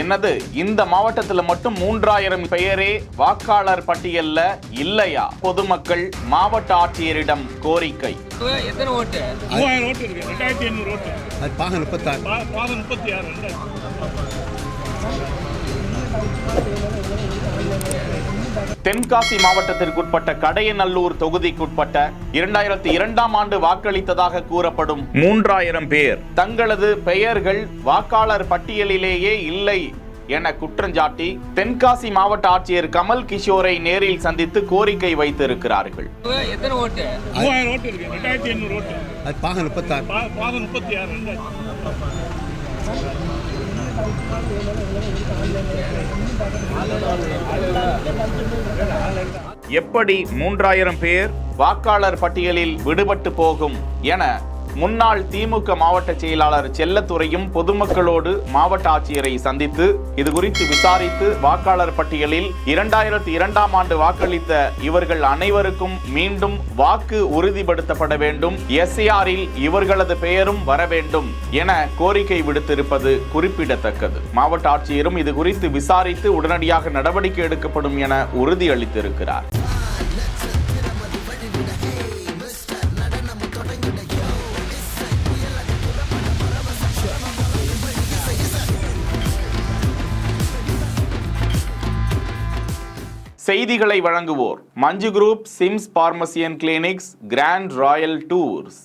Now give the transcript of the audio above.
என்னது, இந்த மாவட்டத்துல மட்டும் 3000 பெயரே வாக்காளர் பட்டியல்ல இல்லையா? பொதுமக்கள் மாவட்ட ஆட்சியரிடம் கோரிக்கை. எத்தனை ஓட்டு? 3000 ஓட்டு இருக்கு. 2500 ஓட்டு. அது பாக 36. பாக 36. தென்காசி மாவட்டத்திற்குட்பட்ட கடையநல்லூர் தொகுதிக்குட்பட்ட 2002ஆம் ஆண்டு வாக்களித்ததாக கூறப்படும் 3000 பேர் தங்களது பெயர்கள் வாக்காளர் பட்டியலிலேயே இல்லை என குற்றஞ்சாட்டி தென்காசி மாவட்ட ஆட்சியர் கமல் கிஷோரை நேரில் சந்தித்து கோரிக்கை வைத்திருக்கிறார்கள். எத்தனை ஓட்டு? 3000 ஓட்டு இருக்கு. 2500 ஓட்டு. அது பாக 36. பாக 36. எப்படி 3000 பேர் வாக்காளர் பட்டியலில் விடுபட்டு போகும் என முன்னாள் திமுக மாவட்ட செயலாளர் செல்லத்துரையும் பொதுமக்களோடு மாவட்ட ஆட்சியரை சந்தித்து இது குறித்து விசாரித்து வாக்காளர் பட்டியலில் 2002ஆம் ஆண்டு வாக்களித்த இவர்கள் அனைவருக்கும் மீண்டும் வாக்கு உறுதிப்படுத்தப்பட வேண்டும், எஸ்ஏஆரில் இவர்களது பெயரும் வர வேண்டும் என கோரிக்கை விடுத்திருப்பது குறிப்பிடத்தக்கது. மாவட்ட ஆட்சியரும் இது குறித்து விசாரித்து உடனடியாக நடவடிக்கை எடுக்கப்படும் என உறுதியளித்திருக்கிறார். செய்திகளை வழங்குவோர் Manju group, SIMS pharmacy and clinics, grand royal tours.